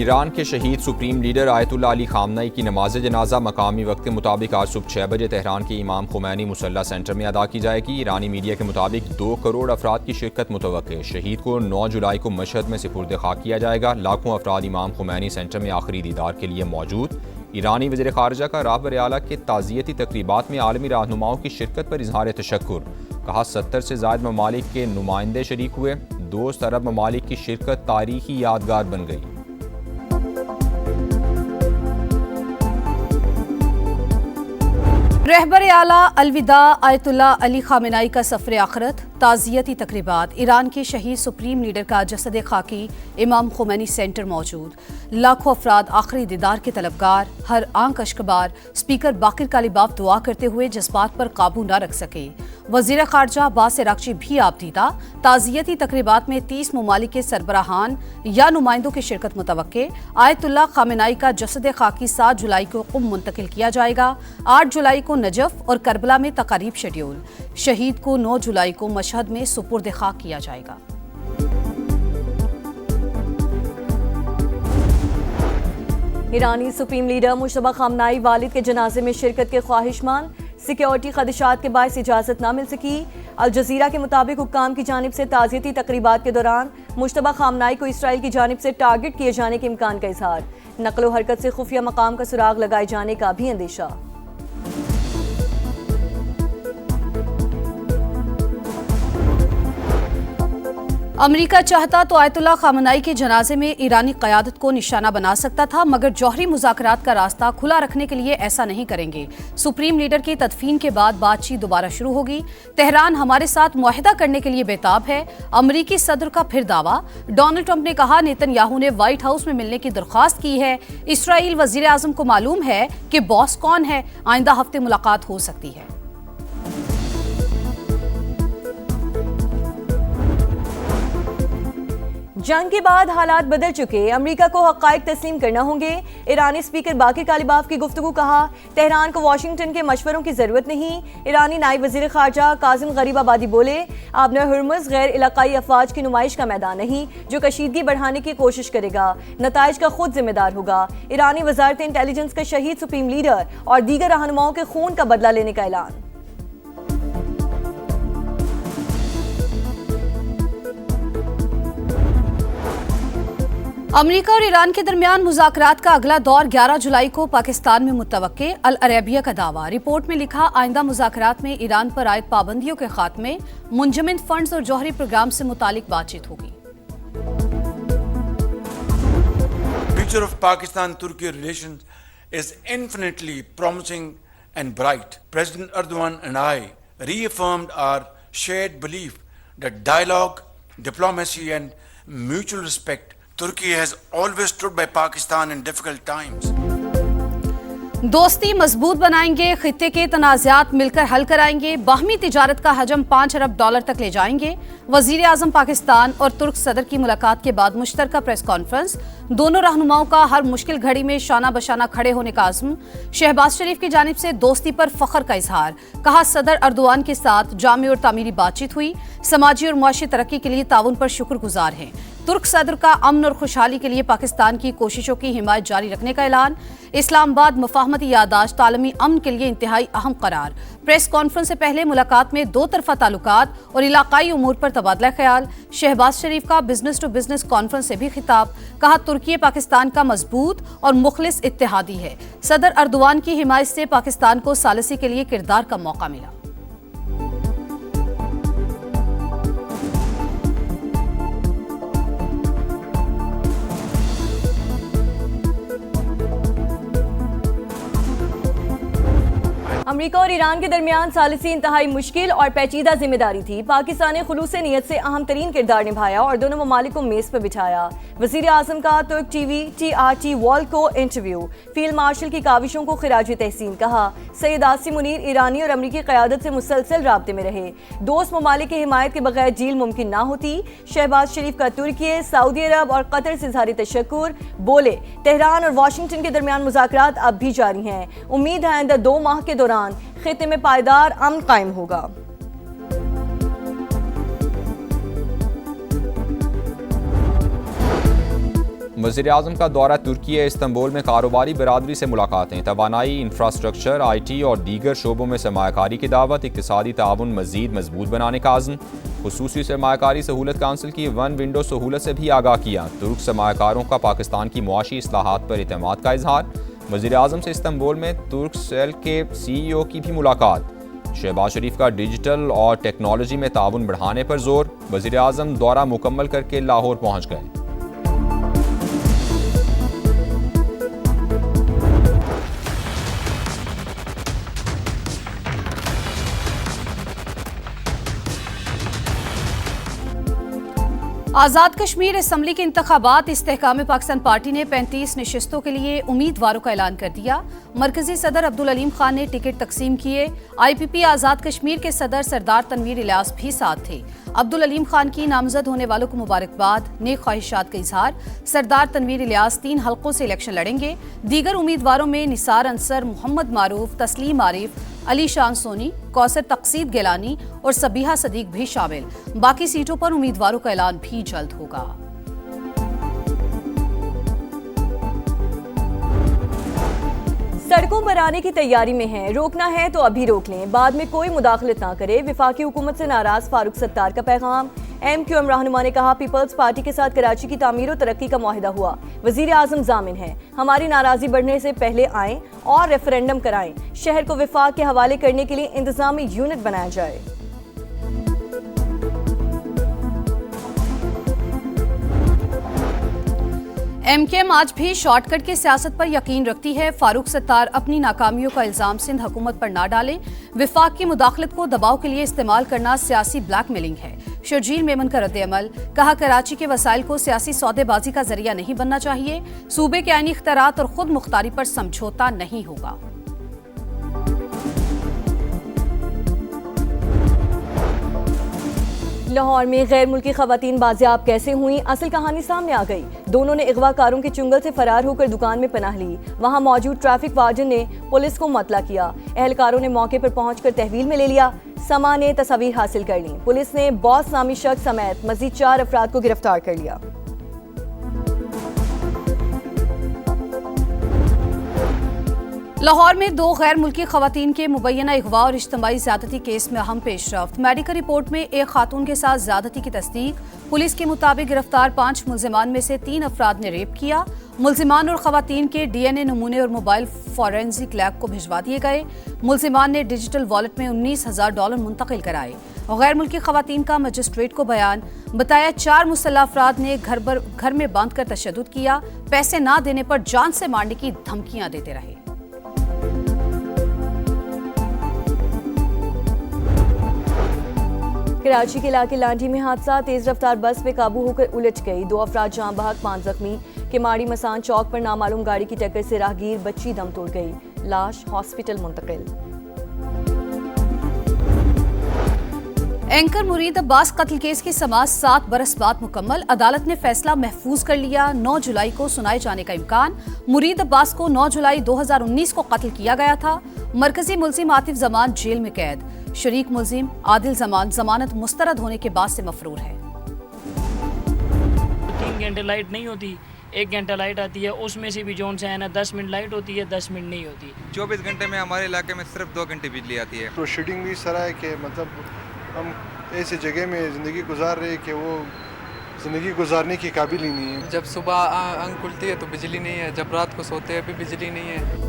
Iran के शहीद supreme leader Ayatollah Ali खामनई की नमाज जनाजा मकामी वक्त के मुताबिक आज सुबह 6 बजे तेहरान के इमाम खुमैनी मुसल्ला सेंटर में अदा की जाएगी। ईरानी मीडिया के मुताबिक 2 करोड़ अफराद की शिरकत मुतवक्के। शहीद को 9 जुलाई को मशहद में सुपुर्द खाक किया जाएगा। लाखों अफराद इमाम खुमैनी सेंटर में आखिरी दीदार के लिए मौजूद। ईरानी वज़ीर ख़ारजा का राहबर आला के ताज़ियती तकरीबात में आलमी रहनुमाओं की शिरकत पर इजहार तशक्कुर। कहा 70 से ज़ायद ममालिक के नुमाइंदे शरीक हुए। दोस्त अरब ममालिक की शिरकत तारीखी यादगार बन गई। रहबर आला अलविदा आयतुल्लाह अली खामेनाई का सफ़र आखिरत, ताज़ियती तकरीबात। ईरान के शहीद सुप्रीम लीडर का जसद खाकी इमाम खुमैनी सेंटर मौजूद। लाखों अफराद आखिरी दीदार के तलबगार। हर आंख अश्कबार। स्पीकर बाकिर कालीबाफ दुआ करते हुए जज्बात पर काबू न रख सके। वज़ीर ख़ारजा अब्बास अराग़ची भी आपदीदा। ताज़ियती तकरीबात में 30 ममालिक के सरबराहान या नुमाइंदों की शिरकत मुतवक्के। आयतुल्लाह खामेनाई का जसद खाकी 7 जुलाई को कुम मुंतकिल किया जाएगा। 8 जुलाई को नजफ और करबला में तकारीब शेड्यूल। शहीद को 9 जुलाई को मशहद में सुपुर्द खाक किया जाएगा। ईरानी सुप्रीम लीडर मुश्तबा खामनाई वालिद के जनाजे में शिरकत के ख्वाहिशमंद। सिक्योरिटी खदशात के बायस इजाजत न मिल सकी। अल जजीरा के मुताबिक हुक्काम की जानिब से ताज़ियती तकरीबात के दौरान मुश्तबा खामनाई को इसराइल की जानिब से टारगेट किए जाने के इम्कान का इजहार। नकलो हरकत से खुफिया मकाम का सुराग लगाए जाने का भी अंदेशा। अमेरिका चाहता तो आयतुल्लाह खामेनाई के जनाजे में ईरानी क़यादत को निशाना बना सकता था, मगर जौहरी मुज़ाकरात का रास्ता खुला रखने के लिए ऐसा नहीं करेंगे। सुप्रीम लीडर की तदफीन के बाद बातचीत दोबारा शुरू होगी। तेहरान हमारे साथ मुआहिदा करने के लिए बेताब है। अमरीकी सदर का फिर दावा। डोनाल्ड ट्रंप ने कहा नेतन्याहू ने व्हाइट हाउस में मिलने की दरख्वास्त की है। इसराइल वज़ीर आज़म को मालूम है कि बॉस कौन है। आइंदा हफ्ते मुलाकात हो सकती है। जंग के बाद हालात बदल चुके। अमेरिका को हक़ाइक़ तस्लीम करना होंगे। ईरानी स्पीकर बाकिर कालीबाफ की गुफ्तगू। कहा तेहरान को वाशिंगटन के मशवरों की जरूरत नहीं। ईरानी नायब वज़ीर ख़ारजा कासिम गरीबाबादी बोले आबना हुर्मुज़ गैर इलाक़ाई अफ़वाज की नुमाइश का मैदान नहीं जो कशीदगी बढ़ाने की कोशिश करेगा, नताइज का खुद जिम्मेदार होगा। ईरानी वज़ारत इंटेलिजेंस का शहीद सुप्रीम लीडर और दीगर रहनुमाओं के खून का बदला लेने का ऐलान। अमेरिका और ईरान के दरमियान मुज़ाकरात का अगला दौर 11 जुलाई को पाकिस्तान में मुत्तवक्के। अल अरेबिया का दावा। रिपोर्ट में लिखा आइंदा मुज़ाकरात में ईरान पर आयद पाबंदियों के खात्मे, मुंजमद फंड्स और जौहरी प्रोग्राम से मुतालिक बातचीत होगी। Future of Pakistan-Turkey relations is infinitely promising and bright. President Erdogan and I reaffirmed our shared belief that dialogue, diplomacy and mutual respect Turkey has always stood by Pakistan in difficult times. दोस्ती मजबूत बनाएंगे। खित्ते के तनाज़ात मिलकर हल कराएंगे। बाहमी तिजारत का हजम $5 अरब तक ले जाएंगे। वज़ीर आज़म पाकिस्तान और तुर्क सदर की मुलाकात के बाद मुश्तरका प्रेस कॉन्फ्रेंस। दोनों रहनुमाओं का हर मुश्किल घड़ी में शाना बशाना खड़े होने का आज़म। शहबाज शरीफ की जानिब से दोस्ती पर फख्र का इजहार। कहा सदर अर्दोआन के साथ जामी और तामीरी बातचीत हुई। समाजी और मुआशी तरक्की के लिए ताउन पर शुक्रगुजार हैं। तुर्क सदर का अमन और खुशहाली के लिए पाकिस्तान की कोशिशों की हिमायत जारी रखने का ऐलान। इस्लामाबाद मफाहमती यादाश्त आलमी अमन के लिए इंतहाई अहम करार। प्रेस कॉन्फ्रेंस से पहले मुलाकात में 2 तरफा ताल्लुकात और इलाकाई उमूर पर तबादला ख्याल। शहबाज शरीफ का बिजनेस टू बिजनेस कॉन्फ्रेंस से भी खिताब। कहा तुर्की पाकिस्तान का मजबूत और मुखलिस इत्तेहादी है। सदर अर्दोआन की हिमायत से पाकिस्तान को सालिसी के लिए किरदार का मौका मिला। अमेरिका और ईरान के दरमियान सालिसी इंतहाई मुश्किल और पेचीदा जिम्मेदारी थी। पाकिस्तान ने खुलूस नीयत से अहम तरीन किरदार निभाया और दोनों ममालिक को मेज पर बिठाया। वज़ीर आज़म का तुर्क टीवी TRT वॉल को इंटरव्यू। फील्ड मार्शल की काविशों को खिराज तहसीन। कहा सैयद आसिम मुनीर ईरानी और अमरीकी क़यादत से मुसलसल राब्ते में रहे। दोस्त ममालिक की हिमायत के बगैर डील मुमकिन ना होती। शहबाज शरीफ का तुर्की, सऊदी अरब और कतर से इज़हार तशक्कुर। बोले तेहरान और वाशिंगटन के दरमियान मुज़ाकरात अब भी जारी हैं। उम्मीद है आइंदा 2 माह के दौरान खित्ते में पायदार अमन कायम होगा। वज़ीर-ए-आज़म का दौरा तुर्की इस्तंबुल में कारोबारी बरादरी से मुलाकातें, तवानाई, इंफ्रास्ट्रक्चर, IT और दीगर शोबों में सरमायाकारी की दावत, इक़्तिसादी ताउन मज़ीद मजबूत बनाने का आज़म। खुसूसी सरमायाकारी सहूलत काउंसिल की वन विंडो सहूलत से भी आगाह किया। तुर्क सरमायाकारों का पाकिस्तान की मुआशी इस्लाहात पर एतमाद का इजहार। वज़ीर-ए-आज़म से इस्तंबुल में तुर्क सेल के CEO की भी मुलाकात। शहबाज शरीफ का डिजिटल और टेक्नोलॉजी में ताउन बढ़ाने पर जोर। वज़ीर-ए-आज़म दौरा मुकम्मल करके लाहौर पहुँच गए। आज़ाद कश्मीर असम्बली के इंतखाबात इस्तेहकाम पाकिस्तान पार्टी ने 35 नशिस्तों के लिए उम्मीदवारों का ऐलान कर दिया। मरकजी सदर अब्दुल अलीम खान ने टिकट तकसीम किए। IPP आज़ाद कश्मीर के सदर सरदार तनवीर इलियास भी साथ थे। अब्दुल अलीम खान की नामजद होने वालों को मुबारकबाद, नेक ख्वाहिशात का इजहार। सरदार तनवीर इलियास 3 हल्कों से इलेक्शन लड़ेंगे। दीगर उम्मीदवारों में निसार अंसर, मोहम्मद मारूफ, तस्लीम आरिफ, अली शान सोनी, कौसर तकसीद गिलानी और सबीहा सदीक भी शामिल। बाकी सीटों पर उम्मीदवारों का ऐलान भी जल्द होगा। सड़कों पर आने की तैयारी में हैं, रोकना है तो अभी रोक लें, बाद में कोई मुदाखलत ना करे। विफाकी हुकूमत से नाराज फारूक सत्तार का पैगाम। MQM रहनुमा ने कहा, पीपल्स पार्टी के साथ कराची की तामीर और तरक्की का मुआहिदा हुआ। वजीर आजम जामिन है, हमारी नाराजगी बढ़ने से पहले आएं और रेफरेंडम कराएं। शहर को विफाक के हवाले करने के लिए इंतजामी यूनिट बनाया जाए। MKM आज भी शॉर्टकट की सियासत पर यकीन रखती है। फारूक सत्तार अपनी नाकामियों का इल्जाम सिंध हुकूमत पर ना डालें। विफाक की मुदाखलत को दबाव के लिए इस्तेमाल करना सियासी ब्लैकमेलिंग है। शर्जील मेमन का रद्द-ए-अमल, कहा, कराची के वसाइल को सियासी सौदेबाजी का जरिया नहीं बनना चाहिए। सूबे के आईनी इख्तियारात और खुद मुख्तारी पर समझौता नहीं होगा। लाहौर में गैर मुल्की खवातीन बाजियाब कैसे हुई, असल कहानी सामने आ गई। दोनों ने अगवाकारों के चुंगल से फरार होकर दुकान में पनाह ली। वहां मौजूद ट्रैफिक वार्डन ने पुलिस को मतला किया। एहलकारों ने मौके पर पहुंचकर तहवील में ले लिया। समा ने तस्वीर हासिल कर ली। पुलिस ने बॉस नामी शख्स समेत मजीद 4 अफराद को गिरफ्तार कर लिया। लाहौर में 2 गैर मुल्की खवातीन के मुबैना अगवा और इज्तिमाई ज़्यादती केस में अहम पेशरफ्त। मेडिकल रिपोर्ट में एक खातून के साथ ज़्यादती की तस्दीक। पुलिस के मुताबिक गिरफ्तार 5 मुल्जिमान में से 3 अफराद ने रेप किया। मुल्जिमान और खवातीन के DNA नमूने और मोबाइल फॉरेंसिक लैब को भिजवा दिए गए। मुल्जिमान ने डिजिटल वॉलेट में $19,000 मुंतकिल कराए। गैर मुल्की खवातीन का मजिस्ट्रेट को बयान, बताया 4 मुसल्लह अफराद ने घर में बांध कर तशद्दुद किया। पैसे ना देने पर जान से मारने की धमकियां देते रहे। कराची के इलाके लांडी में हादसा, तेज रफ्तार बस पे काबू होकर उलट गई। 2 अफराद जाँ बहक, 5 जख्मी। केमाड़ी मसान चौक पर नामालूम गाड़ी की टक्कर से राहगीर बच्ची दम तोड़ गई। लाश हॉस्पिटल मुंतकिल। एंकर मुरीद अब्बास कत्ल केस की समाअत 7 बरस बाद मुकम्मल। अदालत ने फैसला महफूज कर लिया। 9 जुलाई को सुनाए जाने का इम्कान। मुरीद अब्बास को 9 जुलाई 2019 को कत्ल किया गया था। मरकजी मुल्जिम आतिफ जमान जेल में कैद। शरीक मुल्जिम आदिल जमान जमानत मुस्तरद होने के बाद से मफरूर है। 3 घंटे लाइट नहीं होती, 1 घंटा लाइट आती है, उसमें से भी जोन से है ना 10 मिनट लाइट होती है, 10 मिनट नहीं होती। 24 घंटे में हमारे इलाके में सिर्फ 2 घंटे बिजली आती है। प्रोसीडिंग भी सर है कि मतलब हम ऐसी जगह में ज़िंदगी गुजार रहे कि वो ज़िंदगी गुजारने की काबिल ही नहीं है। जब सुबह आँख खुलती है तो बिजली नहीं है, जब रात को सोते हैं भी बिजली नहीं है।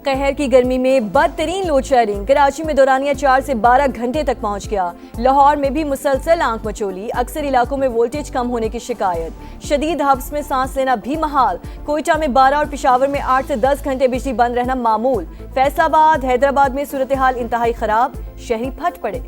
कहर की गर्मी में बदतरीन लोड शेडिंग। कराची में दौरानिया 4 से 12 घंटे तक पहुंच गया। लाहौर में भी मुसलसल आंख मचोली। अक्सर इलाकों में वोल्टेज कम होने की शिकायत। शदीद हब्स में सांस लेना भी महाल। कोयटा में 12 और पेशावर में 8 से 10 घंटे बिजली बंद रहना मामूल। फैसलाबाद, हैदराबाद में सूरत हाल इंतहाई खराब। शहरी फट पड़े।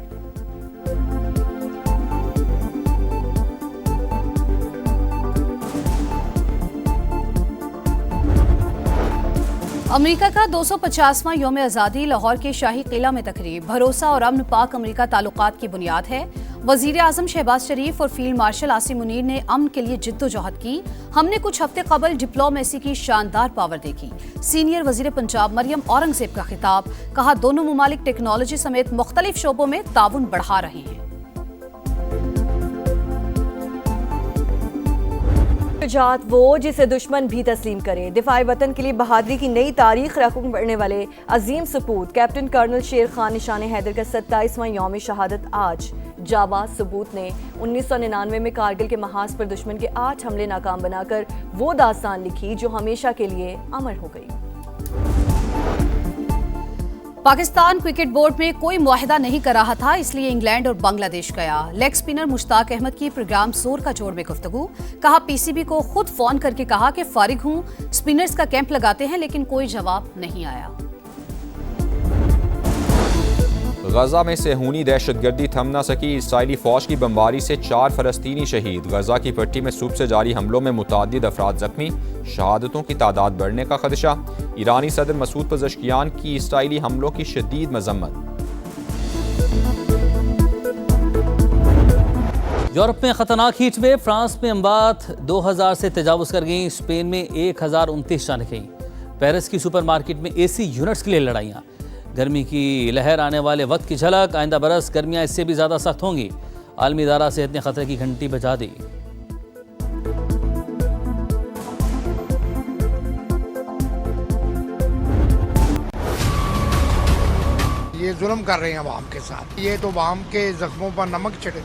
अमेरिका का 250वां यौम आज़ादी। लाहौर के शाही किला में तकरीब। भरोसा और अमन पाक अमेरिका ताल्लुकात की बुनियाद है। वजीर आजम शहबाज शरीफ और फील्ड मार्शल आसिम मुनीर ने अमन के लिए जिद्दोजहद की। हमने कुछ हफ्ते कबल डिप्लोमेसी की शानदार पावर देखी। सीनियर वजीर पंजाब मरियम औरंगजेब का खिताब, कहा, दोनों मुमालिक टेक्नोलॉजी समेत मुख्तलिफ शोबों में ताउन बढ़ा रहे हैं। शुजाअत वो जिसे दुश्मन भी तस्लीम करे। दिफाई वतन के लिए बहादुरी की नई तारीख रकम पढ़ने वाले अजीम सपूत कैप्टन कर्नल शेर खान निशान हैदर का 27वां यौम शहादत आज। जाबाज सपूत ने 1999 में कारगिल के महाज पर दुश्मन के 8 हमले नाकाम बनाकर वो दास्तान लिखी जो हमेशा के लिए अमर हो गई। पाकिस्तान क्रिकेट बोर्ड में कोई मुआहिदा नहीं कर रहा था, इसलिए इंग्लैंड और बांग्लादेश गया। लेग स्पिनर मुश्ताक अहमद की प्रोग्राम जोर का जोर में गुफ्तगू। कहा पीसीबी को खुद फोन करके कहा कि फारिग हूं, स्पिनर्स का कैंप लगाते हैं, लेकिन कोई जवाब नहीं आया। गजा में सेहूनी दहशतगर्दी थम न सकी। इसराइली फौज की बमबारी से 4 फलस्तीनी शहीद। गजा की पट्टी में सुबह से जारी हमलों में मुतअद्दिद अफराद जख्मी। शहादतों की तादाद बढ़ने का खदशा। ईरानी सदर मसूद पज़ेश्कियान की इसराइली हमलों की शदीद मजम्मत। यूरोप में खतरनाक हीट वेव। फ्रांस में अमवात 2000 से तजावुज कर गई। स्पेन में 1029 जानें गईं। पेरिस की सुपरमार्केट में एसी यूनिट्स के लिए लड़ाइयाँ। गर्मी की लहर आने वाले वक्त की झलक। आइंदा बरस गर्मियाँ इससे भी ज़्यादा सख्त होंगी। आलमी इदारा सेहत ने खतरे की घंटी बजा दी। ये जुल्म कर रहे हैं अवाम के साथ। ये तो अवाम के जख्मों पर नमक छिड़क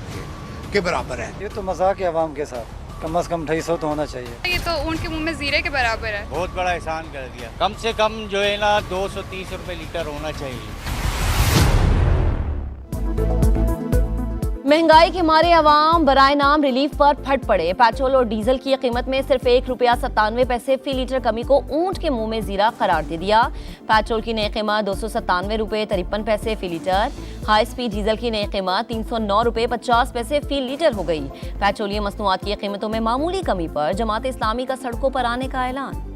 के बराबर है। ये तो मजाक है अवाम के साथ। कम से कम 250 तो होना चाहिए। ये तो ऊँट के मुंह में जीरे के बराबर है। बहुत बड़ा एहसान कर दिया। कम से कम जो है ना 230 रुपए लीटर होना चाहिए। महंगाई के मारे अवाम बराए नाम रिलीफ पर फट पड़े। पेट्रोल और डीजल की कीमत में सिर्फ ₹1.97 फी लीटर कमी को ऊंट के मुंह में जीरा करार दे दिया। पेट्रोल की नई कीमत ₹297.53 फी लीटर। हाई स्पीड डीजल की नई कीमत ₹309.50 फी लीटर हो गई। पेट्रोलियम मसनूआत की कीमतों में मामूली कमी पर जमात इस्लामी का सड़कों पर आने का ऐलान।